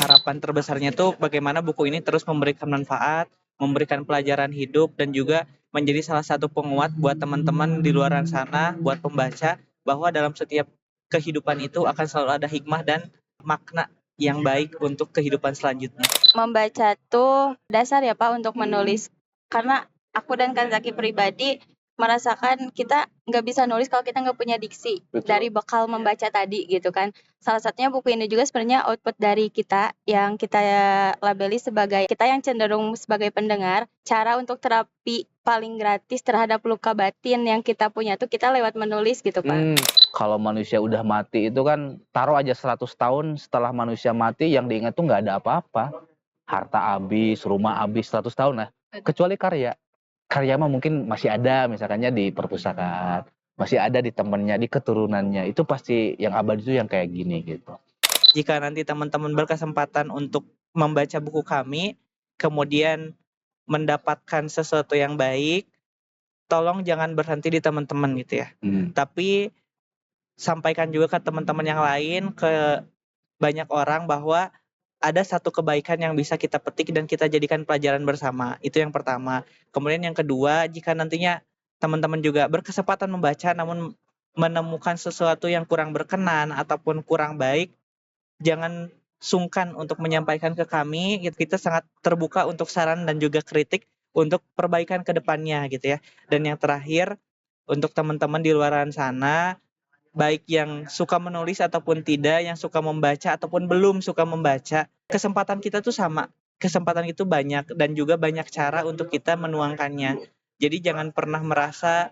harapan terbesarnya tuh bagaimana buku ini terus memberikan manfaat, memberikan pelajaran hidup dan juga menjadi salah satu penguat buat teman-teman di luaran sana, buat pembaca bahwa dalam setiap kehidupan itu akan selalu ada hikmah dan makna yang baik untuk kehidupan selanjutnya. Membaca tuh dasar ya Pak untuk menulis. Karena aku dan Kak Zaki pribadi merasakan kita nggak bisa nulis kalau kita nggak punya diksi. Betul. Dari bekal membaca tadi gitu kan. Salah satunya buku ini juga sebenarnya output dari kita yang kita labeli sebagai kita yang cenderung sebagai pendengar. Cara untuk terapi paling gratis terhadap luka batin yang kita punya tuh kita lewat menulis gitu Pak. Kalau manusia udah mati itu kan taruh aja 100 tahun setelah manusia mati yang diingat tuh nggak ada apa-apa. Harta habis, rumah habis 100 tahun lah. Kecuali karya. Karya mah mungkin masih ada misalkannya di perpustakaan, masih ada di temennya, di keturunannya. Itu pasti yang abadi itu yang kayak gini gitu. Jika nanti teman-teman berkesempatan untuk membaca buku kami, kemudian mendapatkan sesuatu yang baik, tolong jangan berhenti di teman-teman gitu ya. Tapi sampaikan juga ke teman-teman yang lain, ke banyak orang bahwa ada satu kebaikan yang bisa kita petik dan kita jadikan pelajaran bersama. Itu yang pertama. Kemudian yang kedua, jika nantinya teman-teman juga berkesempatan membaca namun menemukan sesuatu yang kurang berkenan ataupun kurang baik, jangan sungkan untuk menyampaikan ke kami. Kita sangat terbuka untuk saran dan juga kritik untuk perbaikan ke depannya gitu ya. Dan yang terakhir, untuk teman-teman di luaran sana, baik yang suka menulis ataupun tidak, yang suka membaca ataupun belum suka membaca, kesempatan kita tuh sama. Kesempatan itu banyak dan juga banyak cara untuk kita menuangkannya. Jadi jangan pernah merasa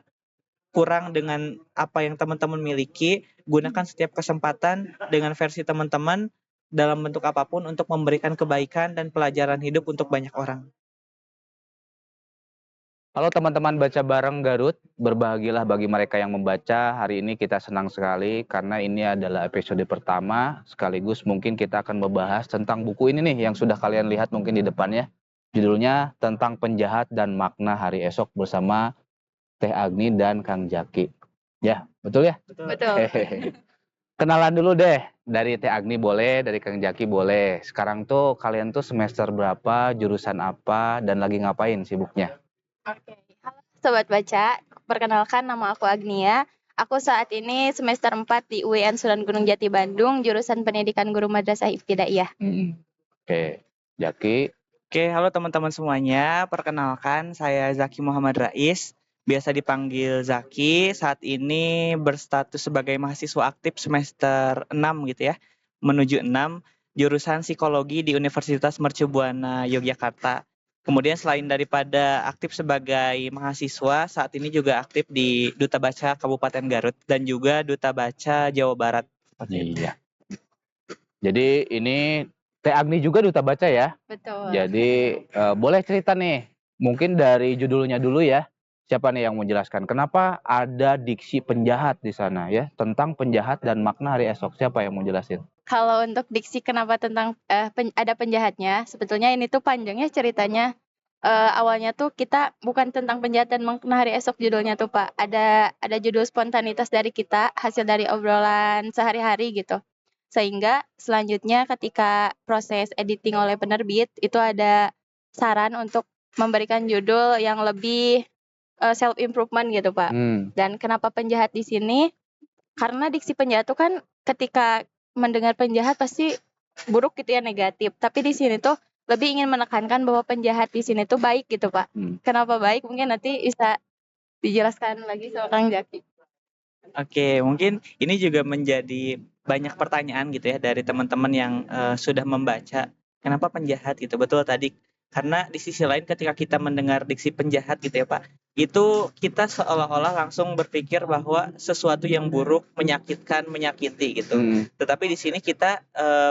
kurang dengan apa yang teman-teman miliki. Gunakan setiap kesempatan dengan versi teman-teman dalam bentuk apapun untuk memberikan kebaikan dan pelajaran hidup untuk banyak orang. Halo teman-teman baca bareng Garut, berbahagialah bagi mereka yang membaca. Hari ini kita senang sekali karena ini adalah episode pertama, sekaligus mungkin kita akan membahas tentang buku ini nih yang sudah kalian lihat mungkin di depannya. Judulnya tentang penjahat dan makna hari esok bersama Teh Agni dan Kang Jaki. Ya, betul ya? Betul. Hehehe. Kenalan dulu deh, dari Teh Agni boleh, dari Kang Jaki boleh. Sekarang tuh kalian tuh semester berapa, jurusan apa, dan lagi ngapain sibuknya? Oke, halo Sobat Baca, perkenalkan nama aku Agnia. Aku saat ini semester 4 di UIN Sunan Gunung Jati Bandung, jurusan Pendidikan Guru Madrasah Ibtidaiyah. Oke, Jaki. Oke, halo teman-teman semuanya. Perkenalkan, saya Zaki Muhammad Rais, biasa dipanggil Zaki. Saat ini berstatus sebagai mahasiswa aktif semester 6 gitu ya, menuju 6, jurusan psikologi di Universitas Mercu Buana Yogyakarta. Kemudian selain daripada aktif sebagai mahasiswa, saat ini juga aktif di Duta Baca Kabupaten Garut dan juga Duta Baca Jawa Barat. Iya. Jadi ini Teh Agni juga duta baca ya. Betul. Jadi boleh cerita nih, mungkin dari judulnya dulu ya. Siapa nih yang mau jelaskan kenapa ada diksi penjahat di sana ya, tentang penjahat dan makna hari esok. Siapa yang mau jelasin? Kalau untuk diksi kenapa tentang ada penjahatnya, sebetulnya ini tuh panjangnya ceritanya. Awalnya tuh kita bukan tentang penjahat dan makna hari esok judulnya tuh Pak. Ada judul spontanitas dari kita, hasil dari obrolan sehari-hari gitu. Sehingga selanjutnya ketika proses editing oleh penerbit itu ada saran untuk memberikan judul yang lebih self improvement gitu Pak. Dan kenapa penjahat di sini? Karena diksi penjahat tuh kan ketika mendengar penjahat pasti buruk gitu ya, negatif. Tapi di sini tuh lebih ingin menekankan bahwa penjahat di sini tuh baik gitu Pak. Kenapa baik? Mungkin nanti bisa dijelaskan lagi sama Kang Jaki. Oke, mungkin ini juga menjadi banyak pertanyaan gitu ya dari teman-teman yang sudah membaca. Kenapa penjahat gitu? Betul tadi. Karena di sisi lain ketika kita mendengar diksi penjahat gitu ya Pak, itu kita seolah-olah langsung berpikir bahwa sesuatu yang buruk, menyakitkan, menyakiti gitu. Tetapi di sini kita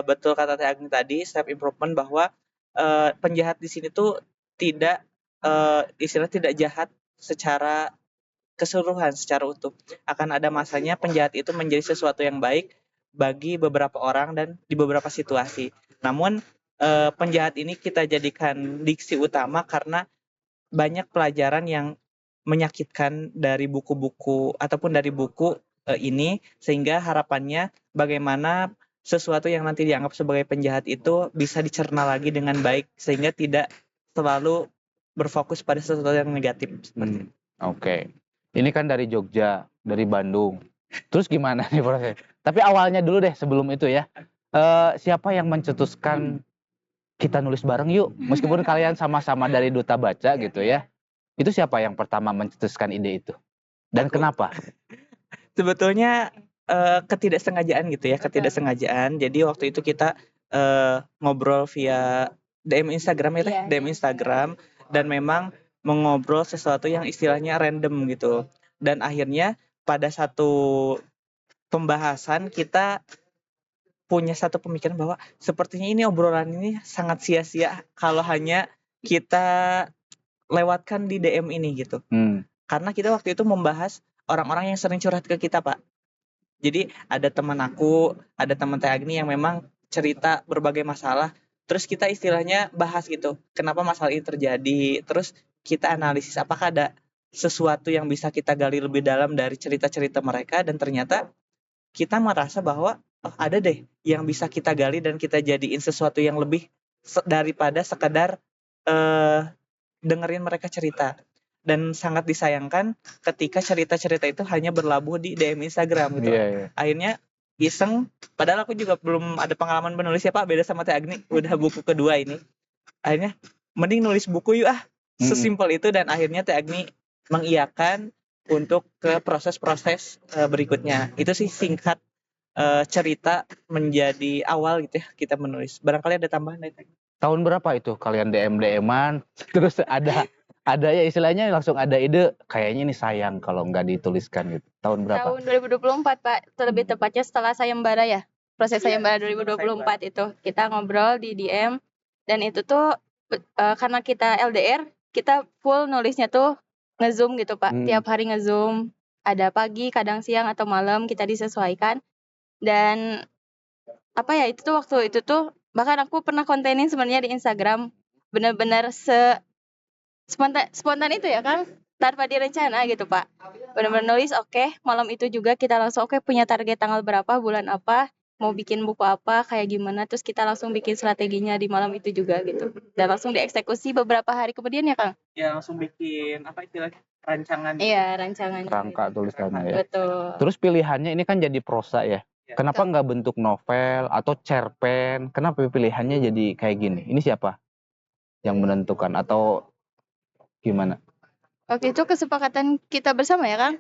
betul kata Teh Agni tadi, self improvement bahwa penjahat di sini tuh tidak istilah tidak jahat secara keseluruhan, secara utuh. Akan ada masanya penjahat itu menjadi sesuatu yang baik bagi beberapa orang dan di beberapa situasi. Namun penjahat ini kita jadikan diksi utama karena banyak pelajaran yang menyakitkan dari buku-buku ataupun dari buku ini, sehingga harapannya bagaimana sesuatu yang nanti dianggap sebagai penjahat itu bisa dicerna lagi dengan baik sehingga tidak selalu berfokus pada sesuatu yang negatif seperti itu. Oke. Ini kan dari Jogja, dari Bandung. Terus gimana nih proses? Tapi awalnya dulu deh sebelum itu ya. Siapa yang mencetuskan kita nulis bareng yuk? Meskipun kalian sama-sama dari Duta Baca gitu ya. Itu siapa yang pertama mencetuskan ide itu? Dan kenapa? Sebetulnya ketidaksengajaan gitu ya, ketidaksengajaan. Jadi waktu itu kita ngobrol via DM Instagram ya, Iya. DM Instagram, dan memang mengobrol sesuatu yang istilahnya random gitu. Dan akhirnya pada satu pembahasan kita punya satu pemikiran bahwa sepertinya ini obrolan ini sangat sia-sia kalau hanya kita lewatkan di DM ini gitu. Karena kita waktu itu membahas orang-orang yang sering curhat ke kita, Pak. Jadi ada teman aku, ada teman Teh Agni yang memang cerita berbagai masalah. Terus kita istilahnya bahas gitu, kenapa masalah ini terjadi. Terus kita analisis apakah ada sesuatu yang bisa kita gali lebih dalam dari cerita-cerita mereka, dan ternyata kita merasa bahwa oh, ada deh yang bisa kita gali dan kita jadiin sesuatu yang lebih daripada sekedar dengerin mereka cerita. Dan sangat disayangkan ketika cerita-cerita itu hanya berlabuh di DM Instagram gitu. Akhirnya iseng, padahal aku juga belum ada pengalaman menulis ya Pak, beda sama Teh Agni, udah buku kedua ini. Akhirnya mending nulis buku yuk sesimpel itu, dan akhirnya Teh Agni mengiyakan untuk ke proses-proses berikutnya. Itu sih singkat cerita menjadi awal gitu ya kita menulis. Barangkali ada tambahan dari Teh Agni. Tahun berapa itu kalian DM-an? Terus ada ya istilahnya langsung ada ide, kayaknya ini sayang kalau nggak dituliskan gitu. Tahun berapa? Tahun 2024 Pak, lebih tepatnya setelah sayembara ya. Proses sayembara 2024 itu kita ngobrol di DM, dan itu tuh karena kita LDR, kita full nulisnya tuh nge-zoom gitu Pak. Tiap hari nge-zoom, ada pagi, kadang siang atau malam, kita disesuaikan. Dan apa ya, itu tuh waktu itu tuh bahkan aku pernah kontenin sebenarnya di Instagram, benar-benar spontan itu ya kan, tanpa direncana gitu Pak. Benar-benar nulis oke, malam itu juga kita langsung oke, punya target tanggal berapa, bulan apa, mau bikin buku apa, kayak gimana, terus kita langsung bikin strateginya di malam itu juga gitu. Dan langsung dieksekusi beberapa hari kemudian ya Kang? Ya langsung bikin apa istilahnya, rancangan. Iya, rancangannya. Rangka tulisannya ya. Betul. Terus pilihannya ini kan jadi prosa ya. Kenapa nggak bentuk novel atau cerpen? Kenapa pilihannya jadi kayak gini? Ini siapa yang menentukan atau gimana? Waktu itu kesepakatan kita bersama ya Kang.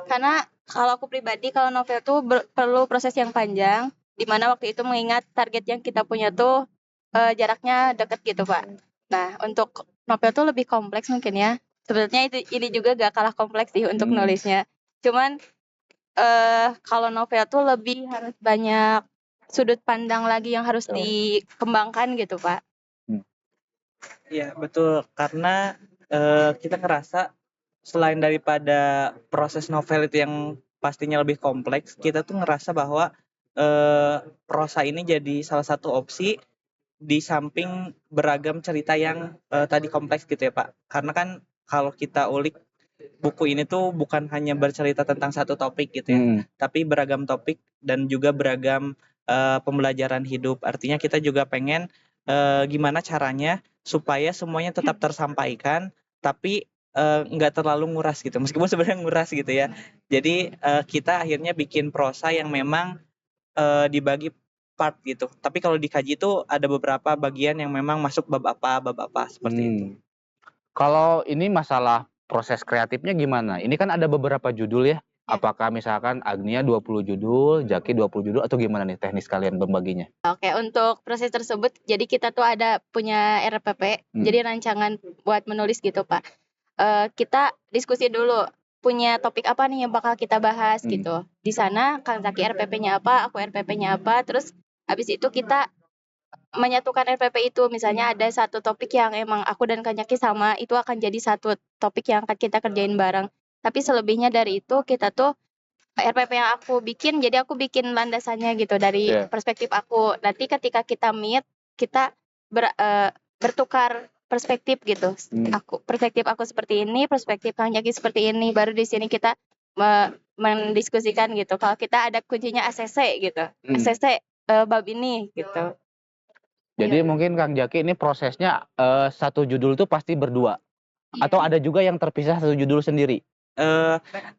Karena kalau aku pribadi, kalau novel tuh perlu proses yang panjang, di mana waktu itu mengingat target yang kita punya tuh jaraknya deket gitu Pak. Nah, untuk novel tuh lebih kompleks mungkin ya. Sebetulnya ini juga gak kalah kompleks sih untuk nulisnya. Cuman kalau novel tuh lebih harus banyak sudut pandang lagi yang harus dikembangkan gitu Pak. Iya betul, karena kita ngerasa selain daripada proses novel itu yang pastinya lebih kompleks, kita tuh ngerasa bahwa prosa ini jadi salah satu opsi di samping beragam cerita yang tadi kompleks gitu ya Pak. Karena kan kalau kita ulik buku ini tuh bukan hanya bercerita tentang satu topik gitu ya, tapi beragam topik dan juga beragam pembelajaran hidup. Artinya kita juga pengen gimana caranya supaya semuanya tetap tersampaikan, tapi nggak terlalu nguras gitu. Meskipun sebenarnya nguras gitu ya. Jadi kita akhirnya bikin prosa yang memang dibagi part gitu. Tapi kalau dikaji itu ada beberapa bagian yang memang masuk bab apa seperti itu. Kalau ini masalah proses kreatifnya gimana? Ini kan ada beberapa judul ya. Apakah misalkan Agnia 20 judul, Jaki 20 judul, atau gimana nih teknis kalian membaginya? Oke, untuk proses tersebut, jadi kita tuh ada punya RPP, jadi rancangan buat menulis gitu Pak. Kita diskusi dulu, punya topik apa nih yang bakal kita bahas gitu. Di sana Kang Zaki RPP-nya apa, aku RPP-nya apa, terus habis itu kita menyatukan RPP itu. Misalnya ada satu topik yang emang aku dan Kang Zaki sama, itu akan jadi satu topik yang akan kita kerjain bareng. Tapi selebihnya dari itu kita tuh RPP yang aku bikin, jadi aku bikin landasannya gitu dari perspektif aku. Nanti ketika kita meet, kita bertukar perspektif gitu. Perspektif aku seperti ini, perspektif Kang Jaki seperti ini. Baru di sini kita mendiskusikan gitu. Kalau kita ada kuncinya ACC gitu. ACC bab ini gitu. Jadi Iya. mungkin Kang Jaki ini prosesnya satu judul tuh pasti berdua atau ada juga yang terpisah satu judul sendiri?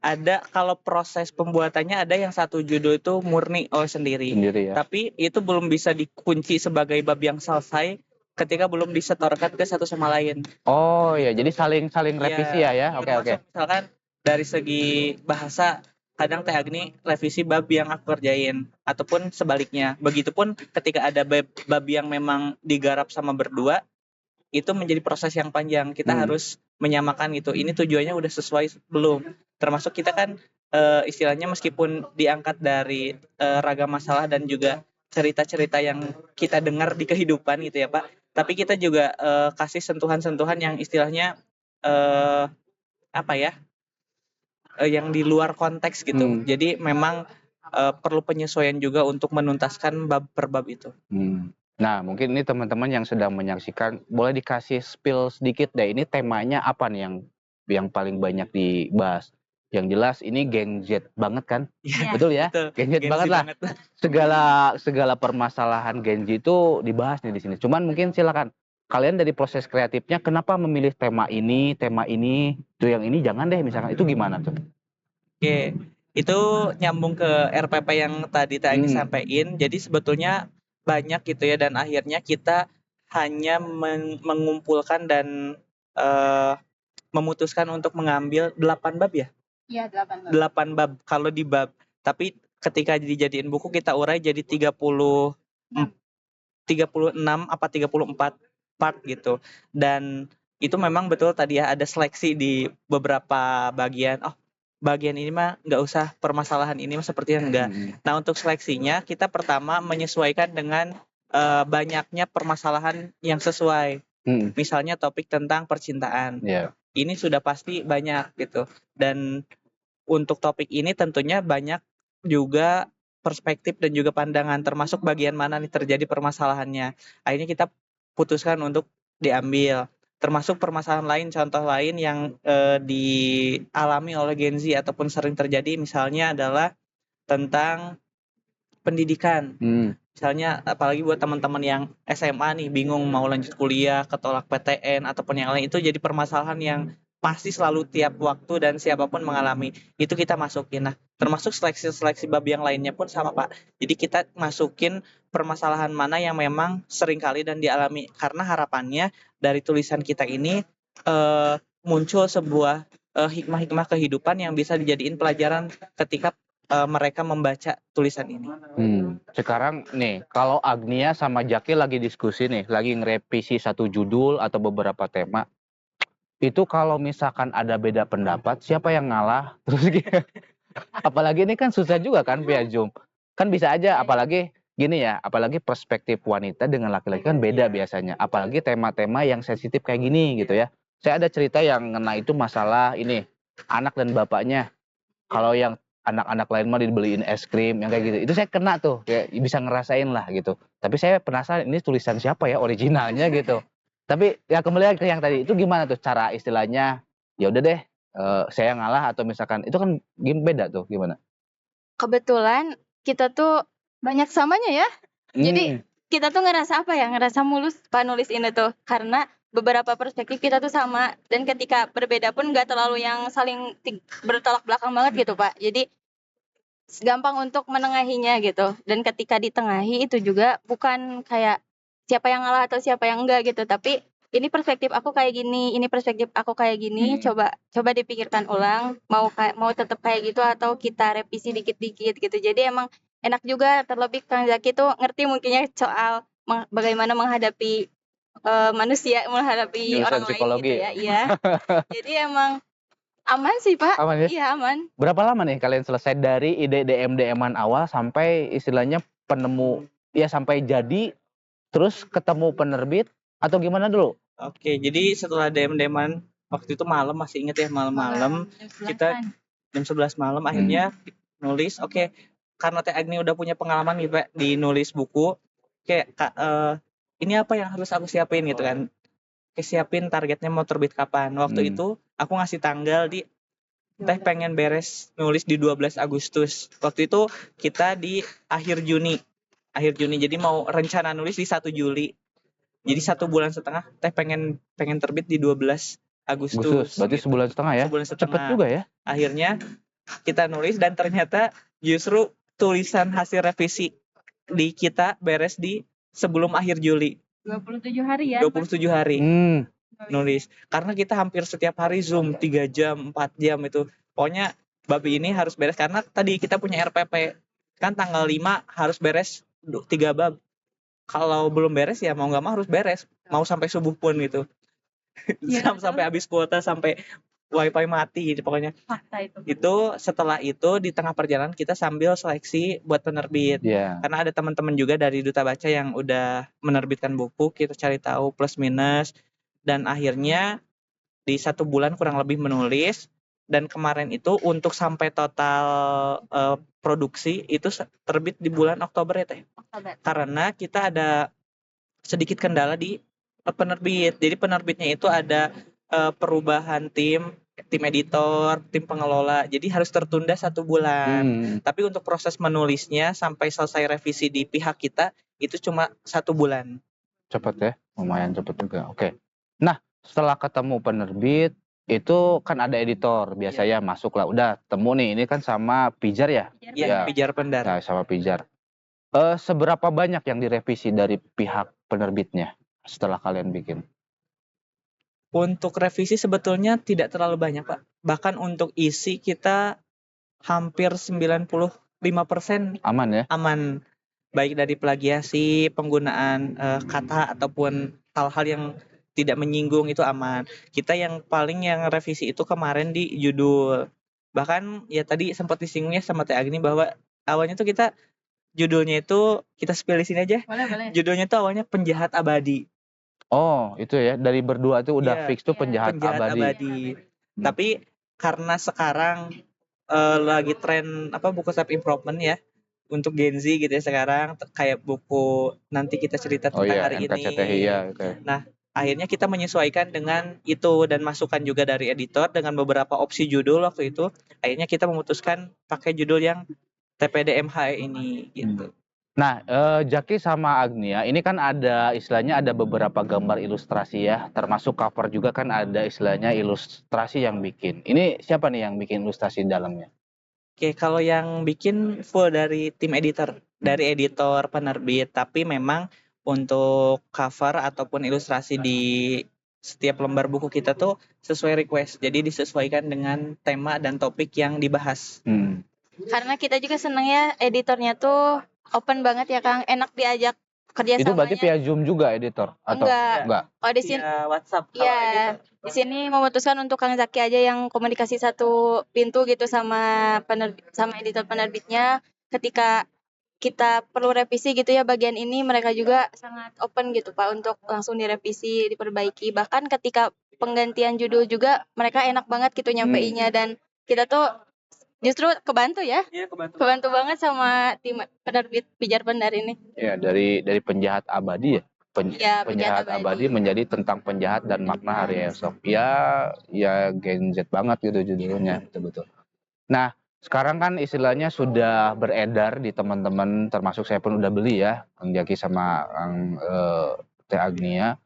Ada kalau proses pembuatannya ada yang satu judul itu murni sendiri. Sendiri ya. Tapi itu belum bisa dikunci sebagai bab yang selesai ketika belum disetorkan ke satu sama lain. Oh ya, jadi saling revisi ya. Oke. Termasuk misalkan dari segi bahasa kadang Teh Agni revisi bab yang aku kerjain ataupun sebaliknya. Begitupun ketika ada bab yang memang digarap sama berdua, itu menjadi proses yang panjang. Kita harus menyamakan gitu. Ini tujuannya udah sesuai belum? Termasuk kita kan istilahnya meskipun diangkat dari ragam masalah dan juga cerita-cerita yang kita dengar di kehidupan gitu ya Pak. Tapi kita juga kasih sentuhan-sentuhan yang istilahnya apa ya? Yang di luar konteks gitu. Jadi memang perlu penyesuaian juga untuk menuntaskan bab per bab itu. Nah, mungkin ini teman-teman yang sedang menyaksikan, boleh dikasih spill sedikit deh, ini temanya apa nih yang paling banyak dibahas? Yang jelas ini Gen Z banget kan? Iya. Betul ya? Betul. Gen Z banget lah. Segala permasalahan Gen Z itu dibahas nih di sini. Cuman mungkin silakan kalian dari proses kreatifnya kenapa memilih tema ini, tuh yang ini jangan deh misalkan. Itu gimana tuh? Oke, itu nyambung ke RPP yang tadi Teh Agni sampaikan. Jadi sebetulnya banyak gitu ya dan akhirnya kita hanya mengumpulkan dan memutuskan untuk mengambil 8 bab ya? Iya, 8 bab. 8 bab kalau di bab. Tapi ketika dijadiin buku kita urai jadi 36 apa 34 part gitu. Dan itu memang betul tadi ya ada seleksi di beberapa bagian. Oh, bagian ini mah nggak usah, permasalahan ini mah sepertinya enggak. Nah, untuk seleksinya kita pertama menyesuaikan dengan banyaknya permasalahan yang sesuai. Misalnya topik tentang percintaan. Ini sudah pasti banyak gitu. Dan untuk topik ini tentunya banyak juga perspektif dan juga pandangan termasuk bagian mana nih terjadi permasalahannya. Akhirnya kita putuskan untuk diambil. Termasuk permasalahan lain, contoh lain yang dialami oleh Gen Z ataupun sering terjadi misalnya adalah tentang pendidikan. Misalnya apalagi buat teman-teman yang SMA nih bingung mau lanjut kuliah, ketolak PTN ataupun yang lain, itu jadi permasalahan yang pasti selalu tiap waktu dan siapapun mengalami. Itu kita masukin. Nah, termasuk seleksi-seleksi bab yang lainnya pun sama, Pak. Jadi kita masukin permasalahan mana yang memang sering kali dan dialami karena harapannya dari tulisan kita ini muncul sebuah hikmah-hikmah kehidupan yang bisa dijadiin pelajaran ketika mereka membaca tulisan ini. Sekarang nih, kalau Agnia sama Jaki lagi diskusi nih, lagi ngerevisi satu judul atau beberapa tema, itu kalau misalkan ada beda pendapat, siapa yang ngalah? Terus apalagi ini kan susah juga kan via Zoom. Kan bisa aja, apalagi gini ya, apalagi perspektif wanita dengan laki-laki kan beda biasanya. Apalagi tema-tema yang sensitif kayak gini gitu ya. Saya ada cerita yang ngena itu masalah ini, anak dan bapaknya. Kalau yang anak-anak lain mah dibeliin es krim yang kayak gitu, itu saya kena tuh, kayak bisa ngerasain lah gitu. Tapi saya penasaran ini tulisan siapa ya originalnya gitu. Tapi ya kembali ke yang tadi, itu gimana tuh cara istilahnya, ya udah deh saya ngalah atau misalkan itu kan beda tuh gimana? Kebetulan kita tuh banyak samanya ya. Jadi kita tuh ngerasa apa ya? Ngerasa mulus Pak nulis ini tuh karena beberapa perspektif kita tuh sama dan ketika berbeda pun nggak terlalu yang saling bertolak belakang banget gitu Pak. Jadi gampang untuk menengahinya gitu. Dan ketika ditengahi itu juga bukan kayak siapa yang ngalah atau siapa yang enggak gitu, tapi ini perspektif aku kayak gini, ini perspektif aku kayak gini, coba dipikirkan ulang, mau tetap kayak gitu atau kita revisi dikit-dikit gitu. Jadi emang enak juga, terlebih Kang Zaki tuh ngerti mungkinnya soal bagaimana menghadapi manusia, menghadapi Jurusan orang psikologi. lain gitu ya. Iya. Jadi emang aman sih Pak. Aman ya? Iya aman. Berapa lama nih kalian selesai dari ide DM-DM-an awal sampai istilahnya penemu, ya sampai jadi, terus ketemu penerbit atau gimana dulu? Oke, jadi setelah DM-DM-an waktu itu malam, masih inget ya, malam-malam kita jam 11 malam akhirnya nulis. Oke, karena Teh Agni udah punya pengalaman nih Pak di nulis buku, kayak ini apa yang harus aku siapin gitu kan. Oke, siapin targetnya mau terbit kapan. Waktu itu aku ngasih tanggal di Teh pengen beres nulis di 12 Agustus. Waktu itu kita di akhir Juni. akhir Juni. Jadi mau rencana nulis di 1 Juli. Jadi 1,5 bulan teh pengen terbit di 12 Agustus. Berarti gitu. sebulan setengah ya? Sebulan Cepet setengah. juga ya? Akhirnya kita nulis dan ternyata justru tulisan hasil revisi di kita beres di sebelum akhir Juli. 27 hari ya. 27 hari nulis. Karena kita hampir setiap hari Zoom 3 jam, 4 jam itu. Pokoknya babi ini harus beres karena tadi kita punya RPP. Kan tanggal 5 harus beres 3 bab. Kalau belum beres ya mau nggak mau harus beres. Mau sampai subuh pun gitu. Sampai habis kuota, sampai wifi mati gitu pokoknya. Fakta itu. Itu setelah itu di tengah perjalanan kita sambil seleksi buat penerbit. Karena ada teman-teman juga dari Duta Baca yang udah menerbitkan buku, kita cari tahu plus minus dan akhirnya di 1 bulan kurang lebih menulis. Dan kemarin itu untuk sampai total produksi itu terbit di bulan Oktober ya Teh. Karena kita ada sedikit kendala di penerbit. Jadi penerbitnya itu ada perubahan tim editor, tim pengelola. Jadi harus tertunda 1 bulan. Tapi untuk proses menulisnya sampai selesai revisi di pihak kita itu cuma 1 bulan. Cepet ya, lumayan cepet juga. Oke. Nah, setelah ketemu penerbit itu kan ada editor biasanya masuk lah. Udah temu nih, ini kan sama Pijar ya? Iya, Pijar Pendar. Nah, sama Pijar. Seberapa banyak yang direvisi dari pihak penerbitnya setelah kalian bikin? Untuk revisi sebetulnya tidak terlalu banyak Pak. Bahkan untuk isi kita hampir 95% aman ya? Aman. Baik dari plagiasi, penggunaan kata ataupun hal-hal yang tidak menyinggung itu aman. Kita yang paling yang revisi itu kemarin di judul. Bahkan ya tadi sempat disinggungnya sama Teh Agni bahwa awalnya tuh kita judulnya itu kita spill di sini aja. Boleh. Judulnya tuh awalnya Penjahat Abadi. Oh, itu ya. Dari berdua tuh udah fix tuh penjahat abadi. Tapi karena sekarang lagi tren buku self improvement ya untuk Gen Z gitu ya sekarang kayak buku Nanti Kita Cerita Tentang Hari NKCTI, Ini. ya, okay. Nah, akhirnya kita menyesuaikan dengan itu dan masukan juga dari editor dengan beberapa opsi judul waktu itu. Akhirnya kita memutuskan pakai judul yang TPDMH ini gitu. Nah, Jaki sama Agnia ini kan ada istilahnya ada beberapa gambar ilustrasi ya, termasuk cover juga kan ada istilahnya ilustrasi yang bikin. Ini siapa nih yang bikin ilustrasi dalamnya? Oke, kalau yang bikin full dari tim editor, dari editor penerbit, tapi memang untuk cover ataupun ilustrasi di setiap lembar buku kita tuh sesuai request. Jadi disesuaikan dengan tema dan topik yang dibahas. Karena kita juga seneng ya editornya tuh open banget ya Kang, enak diajak kerja Itu samanya. berarti via Zoom juga editor atau enggak? Oh di sini Via WhatsApp. ya di sini memutuskan untuk Kang Zaki aja yang komunikasi satu pintu gitu sama editor penerbitnya. Ketika kita perlu revisi gitu ya bagian ini, mereka juga sangat open gitu Pak untuk langsung direvisi, diperbaiki. Bahkan ketika penggantian judul juga mereka enak banget gitu nyampeinnya dan kita tuh justru kebantu ya. Iya, Kebantu banget sama tim penerbit Pijar Pendar ini. Ya, dari penjahat abadi ya. Penjahat abadi menjadi tentang penjahat dan makna hari esok. Ya Gen Z banget gitu judulnya, betul-betul. Nah, sekarang kan istilahnya sudah beredar di teman-teman, termasuk saya pun udah beli ya, Kang Jaki sama Kang Teh Agnia.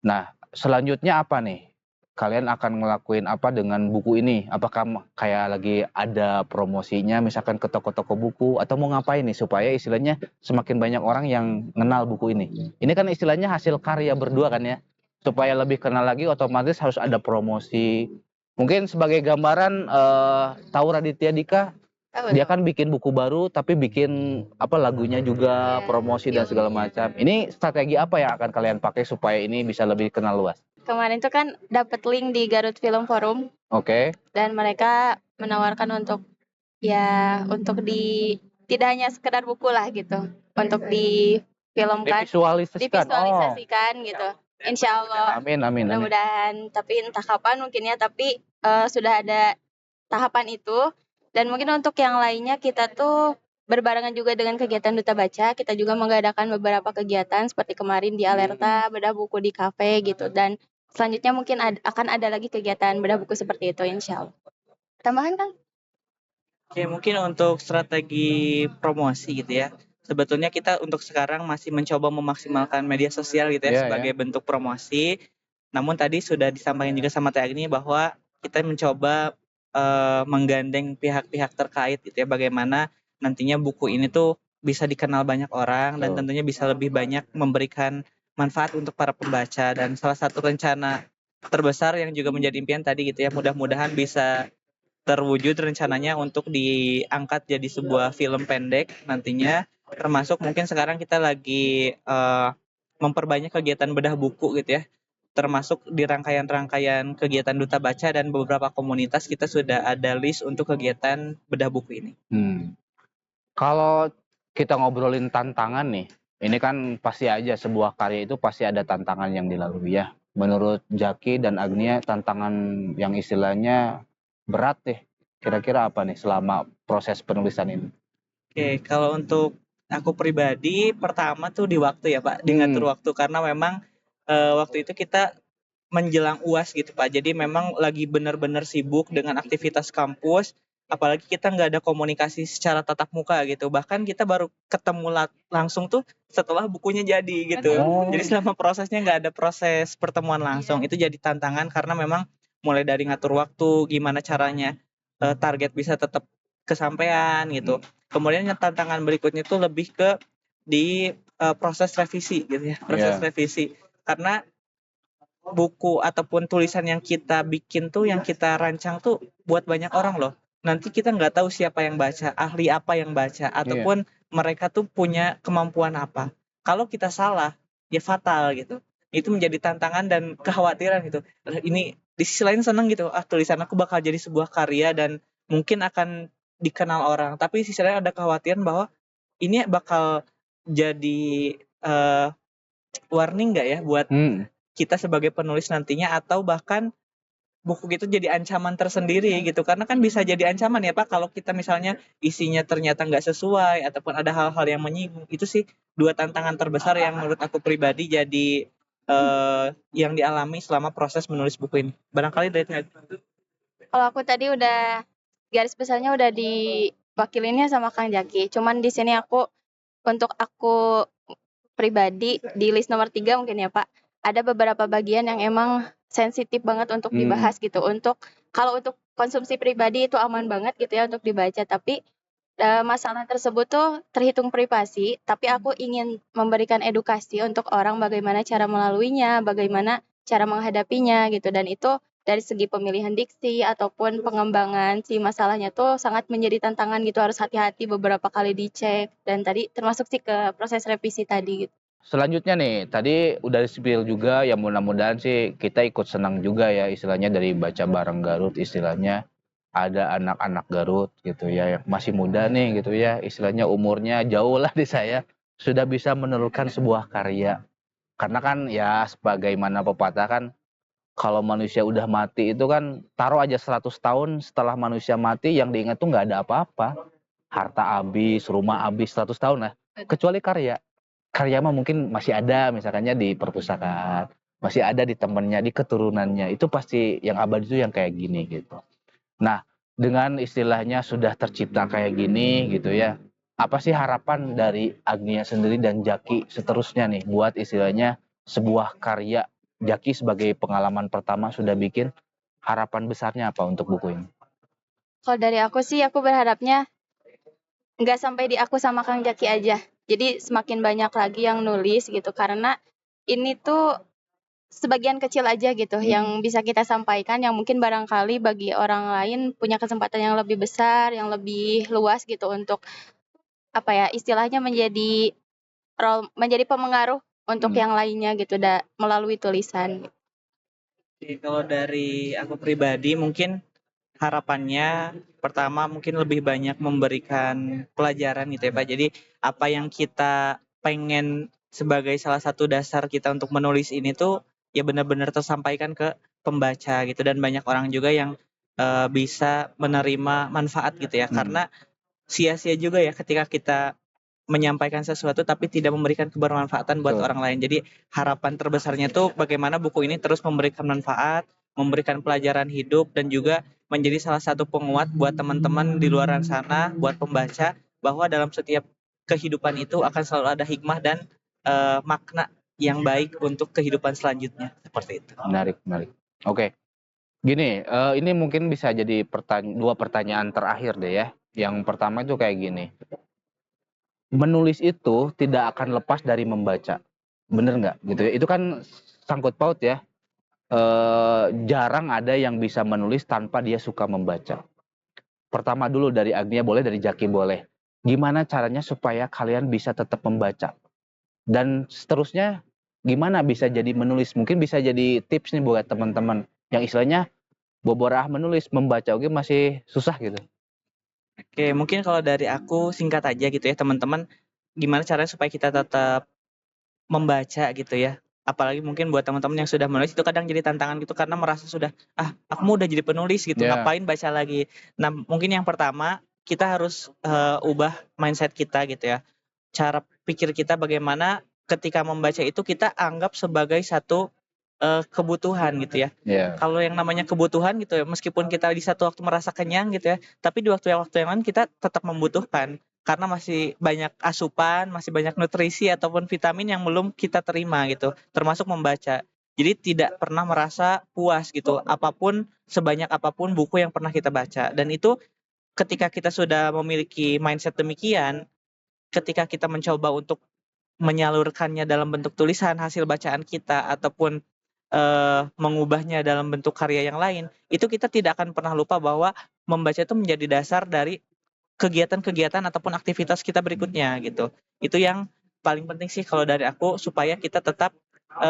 Nah, selanjutnya apa nih? Kalian akan ngelakuin apa dengan buku ini? Apakah kayak lagi ada promosinya misalkan ke toko-toko buku atau mau ngapain nih supaya istilahnya semakin banyak orang yang kenal buku ini? Ini kan istilahnya hasil karya berdua kan ya. Supaya lebih kenal lagi otomatis harus ada promosi. Mungkin sebagai gambaran tahu Raditya Dika, dia kan bikin buku baru tapi bikin lagunya juga, promosi dan segala macam. Ini strategi apa yang akan kalian pakai supaya ini bisa lebih kenal luas? Kemarin tuh kan dapat link di Garut Film Forum. Oke. Dan mereka menawarkan untuk tidak hanya sekedar buku lah gitu, untuk difilmkan, divisualisasikan gitu. Insya Allah. Amin. Mudah-mudahan, tapi entah kapan mungkin ya, tapi sudah ada tahapan itu. Dan mungkin untuk yang lainnya kita tuh berbarengan juga dengan kegiatan Duta Baca, kita juga mengadakan beberapa kegiatan seperti kemarin di Alerta, bedah buku di kafe gitu. Dan selanjutnya mungkin akan ada lagi kegiatan bedah buku seperti itu insya Allah. Tambahan Kang? Oke, mungkin untuk strategi promosi gitu ya. sebetulnya kita untuk sekarang masih mencoba memaksimalkan media sosial gitu ya Iya ya. sebagai bentuk promosi. Namun tadi sudah disampaikan juga sama Teh Agni bahwa kita mencoba menggandeng pihak-pihak terkait gitu ya, bagaimana nantinya buku ini tuh bisa dikenal banyak orang dan Betul. tentunya bisa lebih banyak memberikan manfaat untuk para pembaca. Dan salah satu rencana terbesar yang juga menjadi impian tadi gitu ya, mudah-mudahan bisa terwujud rencananya untuk diangkat jadi sebuah film pendek nantinya, termasuk mungkin sekarang kita lagi memperbanyak kegiatan bedah buku gitu ya, termasuk di rangkaian-rangkaian kegiatan Duta Baca dan beberapa komunitas kita sudah ada list untuk kegiatan bedah buku ini. Kalau kita ngobrolin tantangan nih, ini kan pasti aja sebuah karya itu pasti ada tantangan yang dilalui ya. Menurut Jaki dan Agnia, tantangan yang istilahnya berat deh, kira-kira apa nih selama proses penulisan ini? Oke, kalau untuk aku pribadi pertama tuh di waktu ya Pak, di ngatur waktu karena memang waktu itu kita menjelang UAS gitu Pak. Jadi memang lagi benar-benar sibuk dengan aktivitas kampus, apalagi kita nggak ada komunikasi secara tatap muka gitu. Bahkan kita baru ketemu langsung tuh setelah bukunya jadi gitu. Oh. Jadi selama prosesnya nggak ada proses pertemuan langsung. Itu jadi tantangan karena memang mulai dari ngatur waktu, gimana caranya target bisa tetap kesampaian gitu. Kemudian yang tantangan berikutnya tuh lebih ke di proses revisi gitu ya, proses revisi. Karena buku ataupun tulisan yang kita bikin tuh, yang kita rancang tuh buat banyak orang loh. Nanti kita nggak tahu siapa yang baca, ahli apa yang baca, ataupun mereka tuh punya kemampuan apa. Kalau kita salah, ya fatal gitu. Itu menjadi tantangan dan kekhawatiran gitu. Ini di sisi lain seneng gitu, tulisan aku bakal jadi sebuah karya dan mungkin akan dikenal orang. Tapi di sisi lain ada kekhawatiran bahwa ini bakal jadi warning nggak ya buat kita sebagai penulis nantinya, atau bahkan buku itu jadi ancaman tersendiri gitu, karena kan bisa jadi ancaman ya Pak kalau kita misalnya isinya ternyata nggak sesuai ataupun ada hal-hal yang menyinggung. Itu sih dua tantangan terbesar yang menurut aku pribadi jadi yang dialami selama proses menulis buku ini. Barangkali dari Kalau aku tadi udah garis besarnya udah diwakilinnya sama Kang Jaki. Cuman di sini untuk aku pribadi di list nomor 3 mungkin ya Pak, ada beberapa bagian yang emang sensitif banget untuk dibahas gitu. Kalau untuk konsumsi pribadi itu aman banget gitu ya untuk dibaca, tapi masalah tersebut tuh terhitung privasi, tapi aku ingin memberikan edukasi untuk orang bagaimana cara melaluinya, bagaimana cara menghadapinya gitu, dan itu dari segi pemilihan diksi ataupun pengembangan si masalahnya tuh sangat menjadi tantangan gitu, harus hati-hati beberapa kali dicek, dan tadi termasuk sih ke proses revisi tadi gitu. Selanjutnya nih, tadi udah di-spill juga, ya mudah-mudahan sih kita ikut senang juga ya istilahnya dari Baca Bareng Garut, istilahnya ada anak-anak Garut gitu ya yang masih muda nih gitu ya, istilahnya umurnya jauh lah di saya, sudah bisa menelurkan sebuah karya. Karena kan ya sebagaimana pepatah kan, kalau manusia udah mati itu kan taruh aja 100 tahun setelah manusia mati yang diingat tuh nggak ada apa-apa. Harta habis, rumah habis 100 tahun lah, kecuali karya. Karya mah mungkin masih ada misalkannya di perpustakaan, masih ada di temennya, di keturunannya, itu pasti yang abadi itu yang kayak gini gitu. Nah, dengan istilahnya sudah tercipta kayak gini gitu ya, apa sih harapan dari Agnia sendiri dan Jaki seterusnya nih buat istilahnya sebuah karya? Jaki sebagai pengalaman pertama sudah bikin, harapan besarnya apa untuk buku ini? Kalau dari aku sih, aku berharapnya nggak sampai di aku sama Kang Jaki aja. Jadi semakin banyak lagi yang nulis gitu, karena ini tuh sebagian kecil aja gitu yang bisa kita sampaikan, yang mungkin barangkali bagi orang lain punya kesempatan yang lebih besar, yang lebih luas gitu untuk apa ya, istilahnya menjadi pemengaruh untuk yang lainnya gitu melalui tulisan. kalau dari aku pribadi mungkin harapannya pertama mungkin lebih banyak memberikan pelajaran gitu ya Pak. Jadi apa yang kita pengen sebagai salah satu dasar kita untuk menulis ini tuh ya benar-benar tersampaikan ke pembaca gitu, dan banyak orang juga yang bisa menerima manfaat gitu ya. Karena sia-sia juga ya ketika kita menyampaikan sesuatu tapi tidak memberikan kebermanfaatan buat orang lain. Jadi harapan terbesarnya tuh bagaimana buku ini terus memberikan manfaat, memberikan pelajaran hidup, dan juga menjadi salah satu penguat buat teman-teman di luar sana, buat pembaca, bahwa dalam setiap kehidupan itu akan selalu ada hikmah dan makna yang baik untuk kehidupan selanjutnya, seperti itu. Menarik. Oke. Gini, ini mungkin bisa jadi dua pertanyaan terakhir deh ya. Yang pertama itu kayak gini. Menulis itu tidak akan lepas dari membaca. Bener nggak gitu ya? Itu kan sangkut paut ya. Jarang ada yang bisa menulis tanpa dia suka membaca. Pertama dulu dari Agnia boleh, dari Jaki boleh. Gimana caranya supaya kalian bisa tetap membaca? Dan seterusnya gimana bisa jadi menulis? Mungkin bisa jadi tips nih buat teman-teman yang istilahnya boborah menulis, membaca oke masih susah gitu. Oke, mungkin kalau dari aku singkat aja gitu ya teman-teman, gimana caranya supaya kita tetap membaca gitu ya. Apalagi mungkin buat teman-teman yang sudah menulis itu kadang jadi tantangan gitu karena merasa sudah, aku mau udah jadi penulis gitu, Yeah. ngapain baca lagi. Nah, mungkin yang pertama kita harus ubah mindset kita gitu ya. Cara pikir kita bagaimana ketika membaca itu kita anggap sebagai satu kebutuhan gitu ya. Yeah. Kalau yang namanya kebutuhan gitu ya, meskipun kita di satu waktu merasa kenyang gitu ya, tapi di waktu yang lain kita tetap membutuhkan karena masih banyak asupan, masih banyak nutrisi ataupun vitamin yang belum kita terima gitu, termasuk membaca. Jadi tidak pernah merasa puas gitu, sebanyak apapun buku yang pernah kita baca. Dan itu ketika kita sudah memiliki mindset demikian, ketika kita mencoba untuk menyalurkannya dalam bentuk tulisan hasil bacaan kita ataupun mengubahnya dalam bentuk karya yang lain, itu kita tidak akan pernah lupa bahwa membaca itu menjadi dasar dari kegiatan-kegiatan ataupun aktivitas kita berikutnya gitu. Itu yang paling penting sih kalau dari aku supaya kita tetap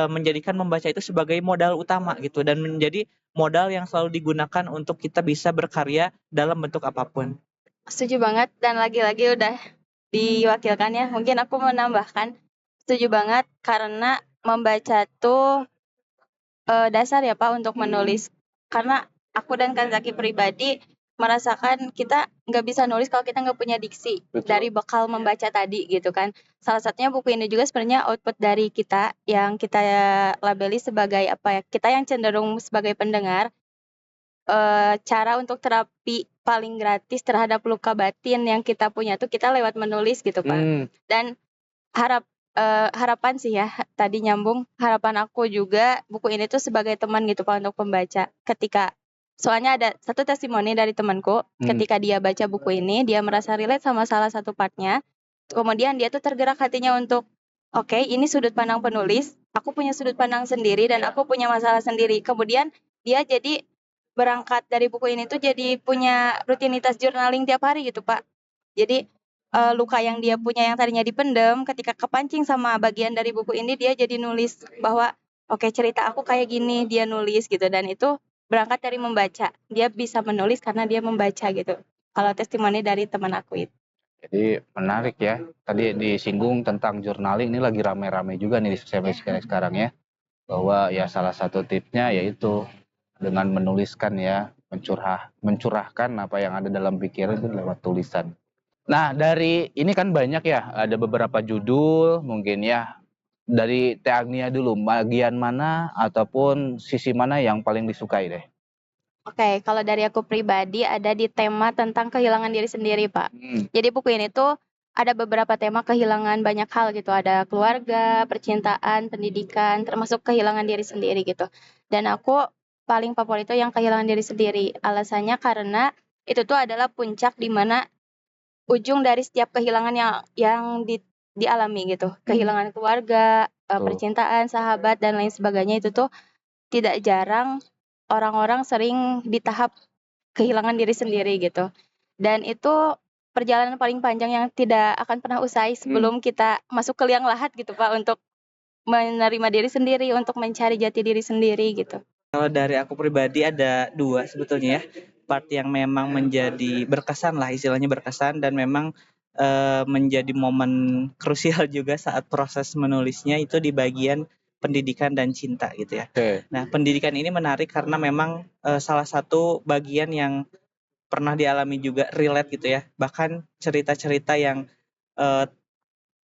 menjadikan membaca itu sebagai modal utama gitu dan menjadi modal yang selalu digunakan untuk kita bisa berkarya dalam bentuk apapun. Setuju banget, dan lagi-lagi udah diwakilkan ya. Mungkin aku menambahkan, setuju banget karena membaca tuh dasar ya Pak untuk menulis. Karena aku dan Kak Zaki pribadi merasakan kita nggak bisa nulis kalau kita nggak punya diksi. Betul. Dari bekal membaca tadi gitu kan. Salah satunya buku ini juga sebenarnya output dari kita yang kita labeli sebagai apa ya, kita yang cenderung sebagai pendengar. Cara untuk terapi paling gratis terhadap luka batin yang kita punya tuh kita lewat menulis gitu Pak. Dan harapan sih ya, tadi nyambung, harapan aku juga buku ini tuh sebagai teman gitu Pak untuk pembaca. Soalnya ada satu testimoni dari temanku, ketika dia baca buku ini, dia merasa relate sama salah satu partnya, kemudian dia tuh tergerak hatinya untuk, oke, ini sudut pandang penulis, aku punya sudut pandang sendiri dan aku punya masalah sendiri. Kemudian dia jadi berangkat dari buku ini tuh jadi punya rutinitas journaling tiap hari gitu Pak. Jadi luka yang dia punya yang tadinya dipendam, ketika kepancing sama bagian dari buku ini dia jadi nulis bahwa oke, cerita aku kayak gini, dia nulis gitu, dan itu berangkat dari membaca. Dia bisa menulis karena dia membaca gitu. Kalau testimoni dari teman aku itu. Jadi menarik ya. Tadi disinggung tentang journaling, ini lagi rame-rame juga nih di sosial media sekarang ya. Bahwa ya salah satu tipsnya yaitu dengan menuliskan ya, mencurahkan apa yang ada dalam pikiran itu lewat tulisan. Nah, dari ini kan banyak ya, ada beberapa judul mungkin ya. Dari Teh Agnia dulu, bagian mana ataupun sisi mana yang paling disukai deh? Oke, kalau dari aku pribadi ada di tema tentang kehilangan diri sendiri, Pak. Jadi buku ini tuh ada beberapa tema kehilangan banyak hal gitu. Ada keluarga, percintaan, pendidikan, termasuk kehilangan diri sendiri gitu. Dan aku paling favorit itu yang kehilangan diri sendiri. Alasannya karena itu tuh adalah puncak di mana ujung dari setiap kehilangan yang dialami gitu. Kehilangan keluarga, percintaan, sahabat dan lain sebagainya itu tuh tidak jarang orang-orang sering di tahap kehilangan diri sendiri gitu. Dan itu perjalanan paling panjang yang tidak akan pernah usai sebelum kita masuk ke liang lahat gitu Pak, untuk menerima diri sendiri, untuk mencari jati diri sendiri gitu. Kalau dari aku pribadi ada 2 sebetulnya ya, part yang memang menjadi berkesan lah, istilahnya berkesan dan memang menjadi momen krusial juga saat proses menulisnya itu di bagian pendidikan dan cinta gitu ya. Nah, pendidikan ini menarik karena memang salah satu bagian yang pernah dialami juga, relate gitu ya. Bahkan cerita-cerita yang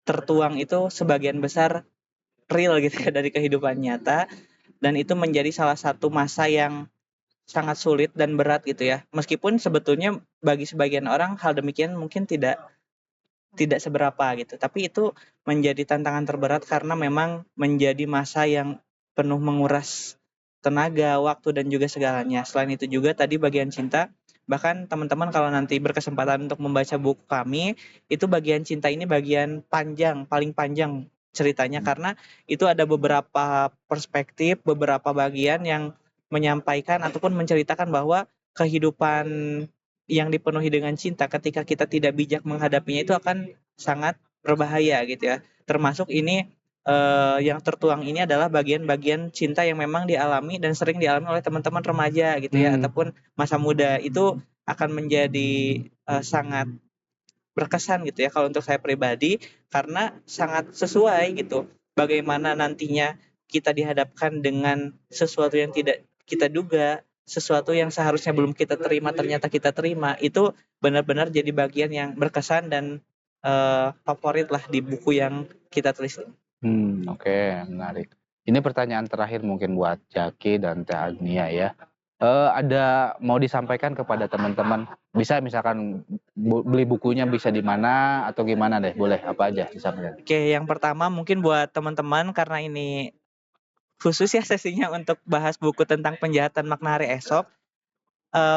tertuang itu sebagian besar real gitu ya dari kehidupan nyata, dan itu menjadi salah satu masa yang sangat sulit dan berat gitu ya. Meskipun sebetulnya bagi sebagian orang hal demikian mungkin tidak tidak seberapa gitu. Tapi itu menjadi tantangan terberat karena memang menjadi masa yang penuh menguras tenaga, waktu, dan juga segalanya. Selain itu juga tadi bagian cinta, bahkan teman-teman kalau nanti berkesempatan untuk membaca buku kami, itu bagian cinta ini bagian panjang, paling panjang ceritanya karena itu ada beberapa perspektif, beberapa bagian yang menyampaikan ataupun menceritakan bahwa kehidupan yang dipenuhi dengan cinta ketika kita tidak bijak menghadapinya itu akan sangat berbahaya gitu ya. Termasuk ini yang tertuang ini adalah bagian-bagian cinta yang memang dialami dan sering dialami oleh teman-teman remaja gitu ya ataupun masa muda. Itu akan menjadi sangat berkesan gitu ya kalau untuk saya pribadi karena sangat sesuai gitu. Bagaimana nantinya kita dihadapkan dengan sesuatu yang tidak kita duga, sesuatu yang seharusnya belum kita terima ternyata kita terima. Itu benar-benar jadi bagian yang berkesan dan favorit lah di buku yang kita tulis. Oke, menarik. Ini pertanyaan terakhir mungkin buat Jaki dan Teh Agnia ya. Ada mau disampaikan kepada teman-teman, bisa misalkan beli bukunya bisa di mana atau gimana deh, boleh apa aja disampaikan. Oke, yang pertama mungkin buat teman-teman karena ini khusus ya sesinya untuk bahas buku tentang penjahatan makna hari esok.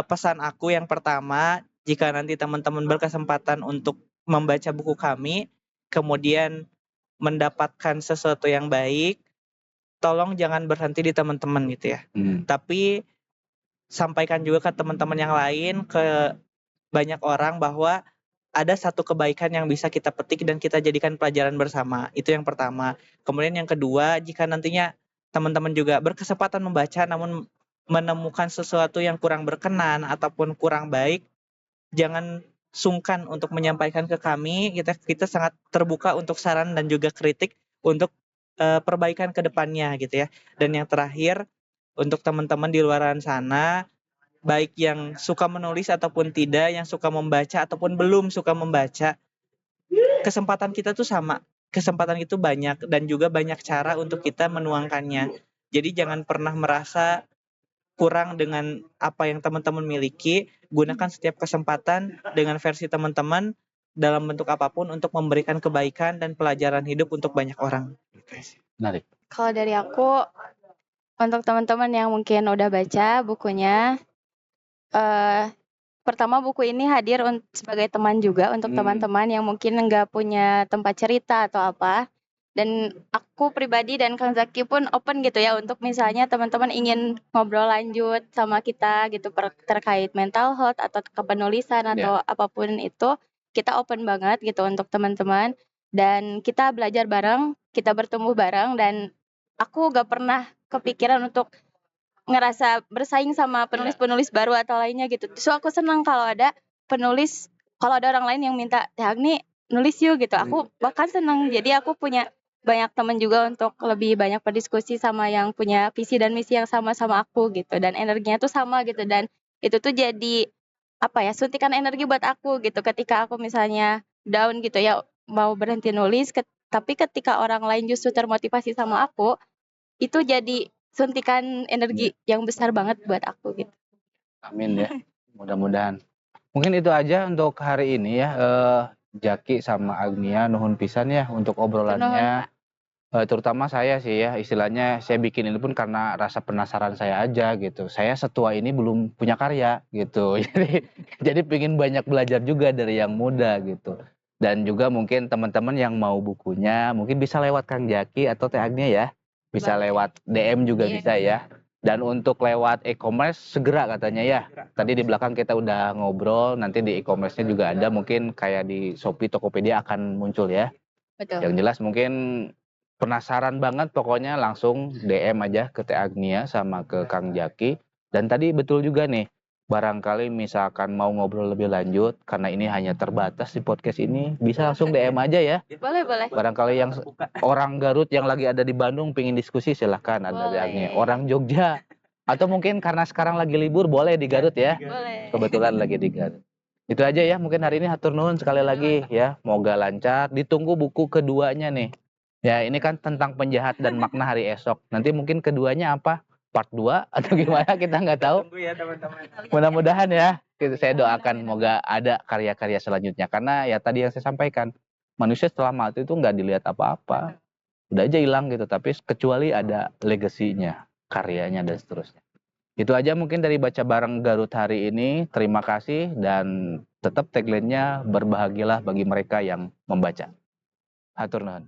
Pesan aku yang pertama, jika nanti teman-teman berkesempatan untuk membaca buku kami, kemudian mendapatkan sesuatu yang baik, tolong jangan berhenti di teman-teman gitu ya. Tapi sampaikan juga ke teman-teman yang lain, ke banyak orang bahwa ada satu kebaikan yang bisa kita petik dan kita jadikan pelajaran bersama. Itu yang pertama. Kemudian yang kedua, jika nantinya teman-teman juga berkesempatan membaca namun menemukan sesuatu yang kurang berkenan ataupun kurang baik, jangan sungkan untuk menyampaikan ke kami. Kita sangat terbuka untuk saran dan juga kritik untuk perbaikan ke depannya gitu ya. Dan yang terakhir, untuk teman-teman di luaran sana, baik yang suka menulis ataupun tidak, yang suka membaca ataupun belum suka membaca, kesempatan kita tuh sama. Kesempatan itu banyak dan juga banyak cara untuk kita menuangkannya. Jadi jangan pernah merasa kurang dengan apa yang teman-teman miliki. Gunakan setiap kesempatan dengan versi teman-teman dalam bentuk apapun untuk memberikan kebaikan dan pelajaran hidup untuk banyak orang. Menarik. Kalau dari aku, untuk teman-teman yang mungkin udah baca bukunya, pertama buku ini hadir sebagai teman juga untuk teman-teman yang mungkin nggak punya tempat cerita atau apa. Dan aku pribadi dan Kang Zaki pun open gitu ya untuk misalnya teman-teman ingin ngobrol lanjut sama kita gitu terkait mental health atau kepenulisan atau apapun itu, kita open banget gitu untuk teman-teman. Dan kita belajar bareng, kita bertumbuh bareng, dan aku gak pernah kepikiran untuk ngerasa bersaing sama penulis-penulis baru atau lainnya gitu. So aku senang kalau ada penulis, kalau ada orang lain yang minta, Teh Agni nulis yuk gitu. Aku bahkan senang. Jadi aku punya banyak teman juga untuk lebih banyak berdiskusi sama yang punya visi dan misi yang sama sama aku gitu. Dan energinya tuh sama gitu. Dan itu tuh jadi apa ya, suntikan energi buat aku gitu. Ketika aku misalnya down gitu ya, mau berhenti nulis, tapi ketika orang lain justru termotivasi sama aku, itu jadi suntikan energi yang besar banget buat aku gitu. Amin ya, mudah-mudahan. Mungkin itu aja untuk hari ini ya. Jaki sama Agnia nuhun pisan ya untuk obrolannya. Terutama saya sih ya, istilahnya saya bikin ini pun karena rasa penasaran saya aja gitu. Saya setua ini belum punya karya gitu. Jadi pengen banyak belajar juga dari yang muda gitu. Dan juga mungkin teman-teman yang mau bukunya mungkin bisa lewat Kang Jaki atau Teh Agnia ya. Bisa lewat DM juga bisa ya. Dan untuk lewat e-commerce segera katanya ya. Tadi di belakang kita udah ngobrol, nanti di e-commerce-nya juga ada, mungkin kayak di Shopee, Tokopedia akan muncul ya. Betul. Yang jelas mungkin penasaran banget pokoknya langsung DM aja ke Teh Agnia sama ke Kang Jaki. Dan tadi betul juga nih, barangkali misalkan mau ngobrol lebih lanjut, karena ini hanya terbatas di podcast ini, bisa langsung DM aja ya. Boleh. Barangkali yang orang Garut yang lagi ada di Bandung pingin diskusi silahkan ada Teh Agnia. Orang Jogja atau mungkin karena sekarang lagi libur boleh di Garut ya. Boleh. Kebetulan lagi di Garut. Itu aja ya mungkin hari ini hatur nuhun sekali lagi ya. Moga lancar. Ditunggu buku keduanya nih. Ya ini kan tentang penjahat dan makna hari esok. Nanti mungkin keduanya apa? Part 2 atau gimana kita nggak tahu. Tunggu ya teman-teman. Mudah-mudahan ya. Saya doakan moga ada karya-karya selanjutnya. Karena ya tadi yang saya sampaikan. manusia setelah mati itu nggak dilihat apa-apa, udah aja hilang gitu, tapi kecuali ada legasinya, karyanya dan seterusnya. Itu aja mungkin dari Baca Bareng Garut hari ini. Terima kasih dan tetap tagline-nya berbahagialah bagi mereka yang membaca. Hatur nuhun.